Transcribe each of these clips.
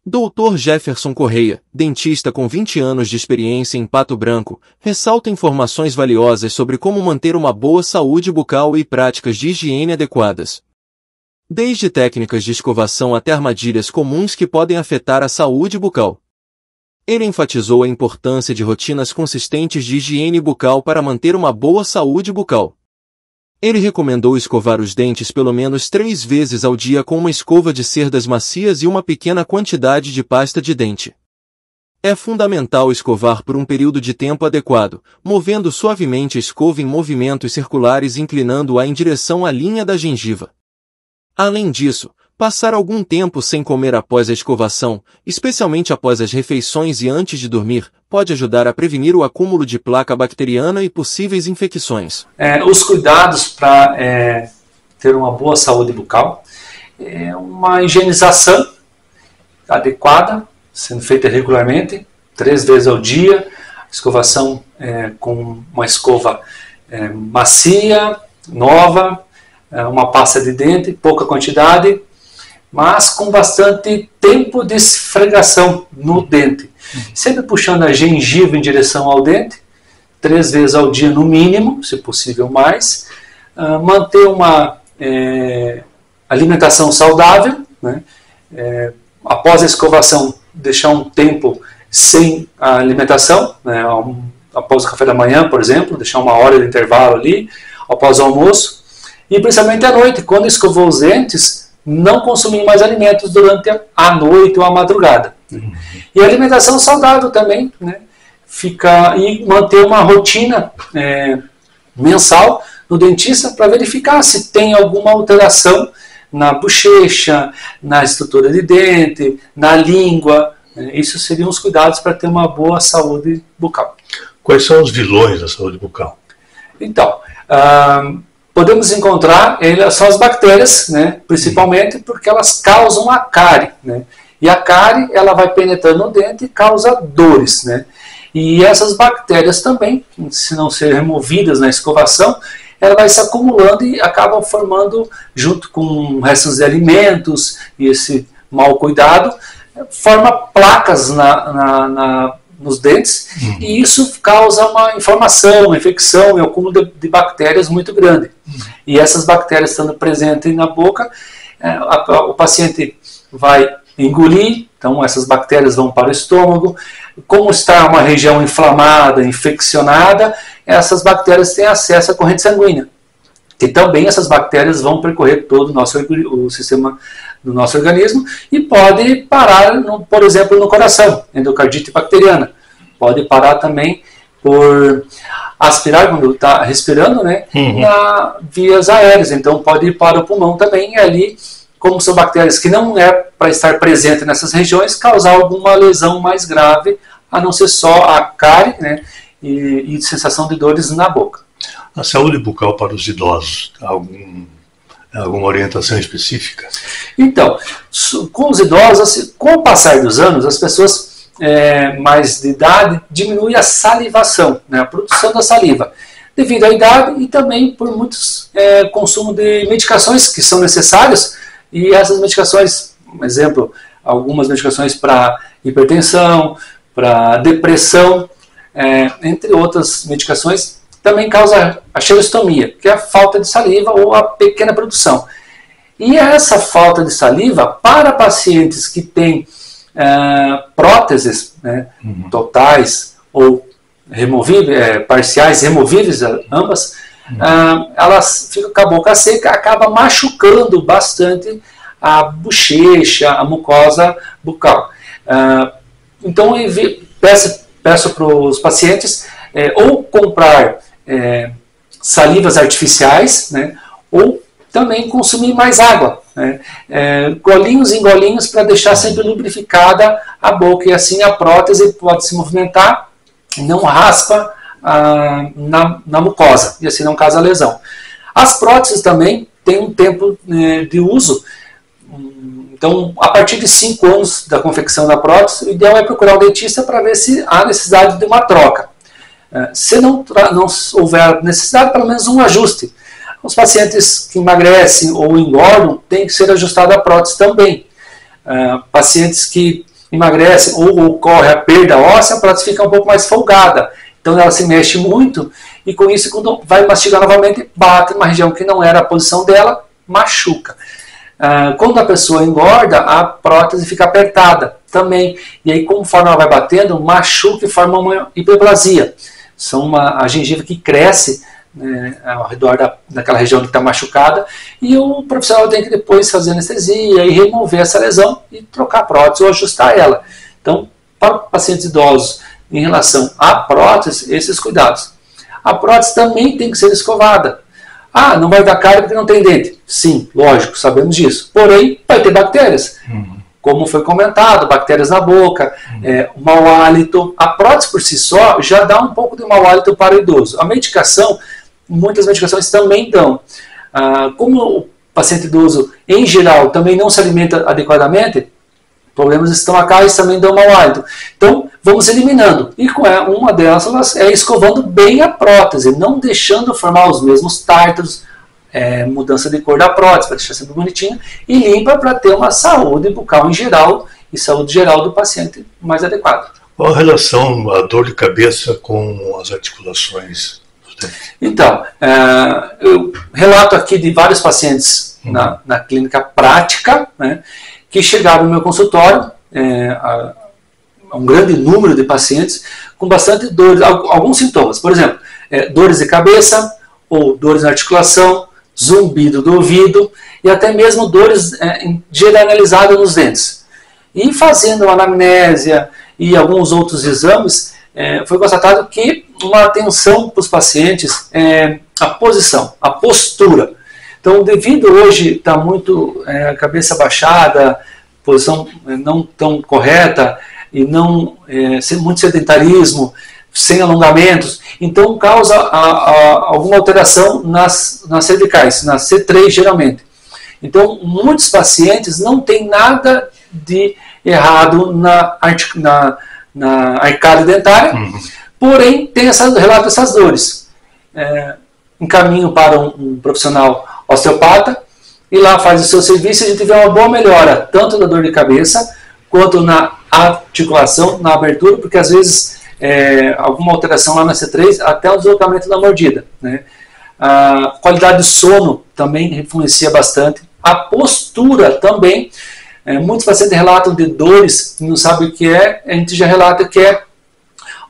Dr. Jefferson Correia, dentista com 20 anos de experiência em Pato Branco, ressalta informações valiosas sobre como manter uma boa saúde bucal e práticas de higiene adequadas. Desde técnicas de escovação até armadilhas comuns que podem afetar a saúde bucal. Ele enfatizou a importância de rotinas consistentes de higiene bucal para manter uma boa saúde bucal. Ele recomendou escovar os dentes pelo menos 3 vezes ao dia com uma escova de cerdas macias e uma pequena quantidade de pasta de dente. É fundamental escovar por um período de tempo adequado, movendo suavemente a escova em movimentos circulares inclinando-a em direção à linha da gengiva. Além disso, passar algum tempo sem comer após a escovação, especialmente após as refeições e antes de dormir, pode ajudar a prevenir o acúmulo de placa bacteriana e possíveis infecções. Os cuidados para ter uma boa saúde bucal é uma higienização adequada, sendo feita regularmente, 3 vezes ao dia, escovação com uma escova macia, nova, uma pasta de dente, pouca quantidade, mas com bastante tempo de esfregação no dente. Sempre puxando a gengiva em direção ao dente, 3 vezes ao dia no mínimo, se possível mais. Manter uma alimentação saudável, né? Após a escovação, deixar um tempo sem a alimentação, né? Após o café da manhã, por exemplo, deixar 1 hora de intervalo ali, após o almoço. E principalmente à noite, quando escovou os dentes, não consumir mais alimentos durante a noite ou a madrugada. E a alimentação saudável também, né? E manter uma rotina mensal no dentista para verificar se tem alguma alteração na bochecha, na estrutura de dente, na língua. Isso seriam os cuidados para ter uma boa saúde bucal. Quais são os vilões da saúde bucal? Então, podemos encontrar, são as bactérias, né, principalmente porque elas causam a cárie, né, e a cárie ela vai penetrando no dente e causa dores, né, e essas bactérias também, se não serem removidas na escovação, ela vai se acumulando e acabam formando, junto com restos de alimentos e esse mau cuidado, forma placas nos dentes, e isso causa uma inflamação, uma infecção e um acúmulo de bactérias muito grande. E essas bactérias estando presentes na boca, o paciente vai engolir, então essas bactérias vão para o estômago. Como está uma região inflamada, infeccionada, essas bactérias têm acesso à corrente sanguínea. E também essas bactérias vão percorrer todo o sistema do nosso organismo e pode parar, por exemplo, no coração, endocardite bacteriana. Pode parar também por aspirar quando está respirando, né, na vias aéreas. Então pode ir para o pulmão também, e ali, como são bactérias que não é para estar presente nessas regiões, causar alguma lesão mais grave, a não ser só a cárie, né, e sensação de dores na boca. A saúde bucal para os idosos, alguma orientação específica? Então, com os idosos, com o passar dos anos, as pessoas mais de idade diminui a salivação, né, a produção da saliva, devido à idade e também por muitos consumo de medicações que são necessários, e essas medicações, por exemplo, algumas medicações para hipertensão, para depressão, entre outras medicações, também causa a xerostomia, que é a falta de saliva ou a pequena produção. E essa falta de saliva, para pacientes que têm próteses, né, totais ou removíveis, parciais, removíveis, ambas, elas ficam com a boca seca, acaba machucando bastante a bochecha, a mucosa bucal. Então, peço para os pacientes ou comprar salivas artificiais, né, ou também consumir mais água, né, golinhos em golinhos, para deixar sempre lubrificada a boca, e assim a prótese pode se movimentar, não raspa na mucosa, e assim não causa lesão. As próteses também têm um tempo de uso, então a partir de 5 anos da confecção da prótese, o ideal é procurar o dentista para ver se há necessidade de uma troca. Se não houver necessidade, pelo menos um ajuste. Os pacientes que emagrecem ou engordam têm que ser ajustado a prótese também. Pacientes que emagrece ou ocorre a perda óssea, a prótese fica um pouco mais folgada. Então ela se mexe muito e com isso, quando vai mastigar novamente, bate numa região que não era a posição dela, machuca. Quando a pessoa engorda, a prótese fica apertada também. E aí, conforme ela vai batendo, machuca e forma uma hiperplasia. A gengiva que cresce, né, ao redor daquela região que está machucada, e o profissional tem que depois fazer anestesia e remover essa lesão e trocar a prótese ou ajustar ela. Então, para pacientes idosos, em relação à prótese, esses cuidados. A prótese também tem que ser escovada. Não vai dar cárie porque não tem dente. Sim, lógico, sabemos disso. Porém, vai ter bactérias. Como foi comentado, bactérias na boca, o mau hálito. A prótese por si só já dá um pouco de mau hálito para o idoso. A medicação, muitas medicações também dão. Como o paciente idoso, em geral, também não se alimenta adequadamente, problemas estomacais também dão mau hálito. Então, vamos eliminando. E com uma delas é escovando bem a prótese, não deixando formar os mesmos tártaros, mudança de cor da prótese, para deixar sempre bonitinha, e limpa para ter uma saúde bucal em geral e saúde geral do paciente mais adequada. Qual a relação a dor de cabeça com as articulações dos dentes? Então, eu relato aqui de vários pacientes na clínica prática, né, que chegaram no meu consultório, um grande número de pacientes com bastante dores, alguns sintomas, por exemplo, dores de cabeça ou dores na articulação, zumbido do ouvido e até mesmo dores generalizadas nos dentes. E fazendo uma anamnésia e alguns outros exames, foi constatado que uma atenção para os pacientes é a posição, a postura. Então, devido hoje estar muito cabeça baixada, posição não tão correta e não muito sedentarismo, sem alongamentos, então causa alguma alteração nas cervicais, na C3 geralmente. Então, muitos pacientes não têm nada de errado na arcada dentária, porém tem relato dessas dores. Encaminho para um profissional osteopata e lá faz o seu serviço e a gente vê uma boa melhora, tanto da dor de cabeça quanto na articulação, na abertura, porque às vezes alguma alteração lá na C3, até o deslocamento da mordida, né? A qualidade do sono também influencia bastante. A postura também. Muitos pacientes relatam de dores, não sabem o que é, a gente já relata que é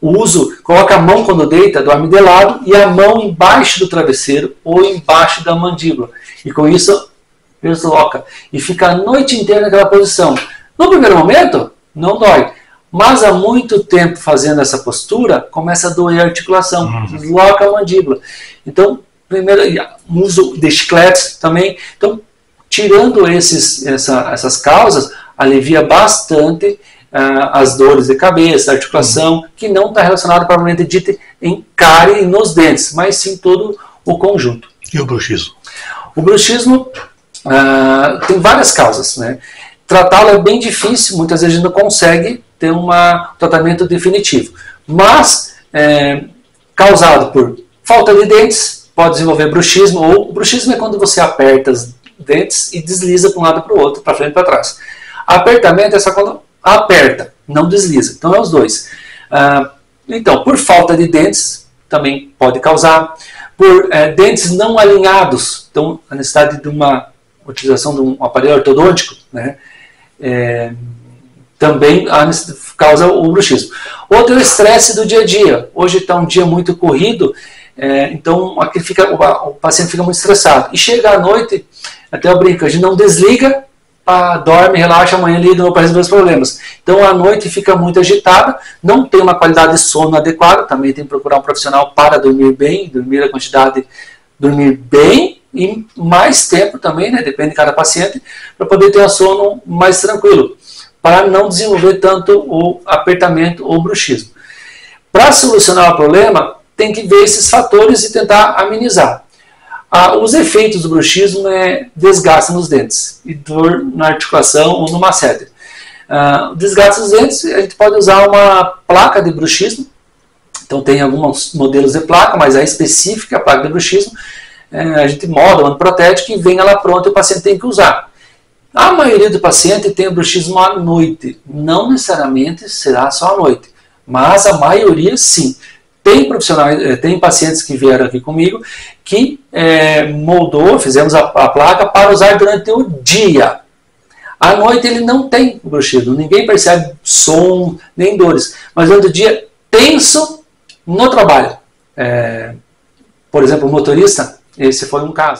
o uso, coloca a mão quando deita, dorme de lado, e a mão embaixo do travesseiro ou embaixo da mandíbula. E com isso, desloca. E fica a noite inteira naquela posição. No primeiro momento, não dói. Mas há muito tempo fazendo essa postura, começa a doer a articulação, desloca a mandíbula. Então, primeiro, uso de chicletes também. Então, tirando essas causas, alivia bastante as dores de cabeça, articulação, que não está relacionado propriamente dito em cárie e nos dentes, mas sim todo o conjunto. E o bruxismo? O bruxismo tem várias causas, né? Tratá-lo é bem difícil, muitas vezes a gente não consegue ter um tratamento definitivo. Mas, causado por falta de dentes, pode desenvolver bruxismo, ou bruxismo é quando você aperta os dentes e desliza para um lado para o outro, para frente e para trás. Apertamento é só quando aperta, não desliza. Então é os dois. Então, por falta de dentes, também pode causar. Por dentes não alinhados, então a necessidade de uma utilização de um aparelho ortodôntico, né? Também causa o bruxismo. Outro é o estresse do dia a dia. Hoje está um dia muito corrido, então aqui o paciente fica muito estressado. E chega à noite, até eu brinco, a gente não desliga, dorme, relaxa, amanhã liga para resolver os problemas. Então à noite fica muito agitada, não tem uma qualidade de sono adequada, também tem que procurar um profissional para dormir bem, dormir a quantidade, dormir bem e mais tempo também, né, depende de cada paciente, para poder ter um sono mais tranquilo, para não desenvolver tanto o apertamento ou bruxismo. Para solucionar o problema, tem que ver esses fatores e tentar amenizar. Os efeitos do bruxismo é desgaste nos dentes e dor na articulação ou no masseter. O desgaste nos dentes, a gente pode usar uma placa de bruxismo. Então tem alguns modelos de placa, mas a específica, a placa de bruxismo, a gente molda, manda protético e vem ela pronta e o paciente tem que usar. A maioria do paciente tem bruxismo à noite. Não necessariamente será só à noite, mas a maioria sim. Tem profissionais, tem pacientes que vieram aqui comigo que fizemos a placa para usar durante o dia. À noite ele não tem bruxismo, ninguém percebe som nem dores, mas durante o dia tenso no trabalho. Por exemplo, o motorista, esse foi um caso.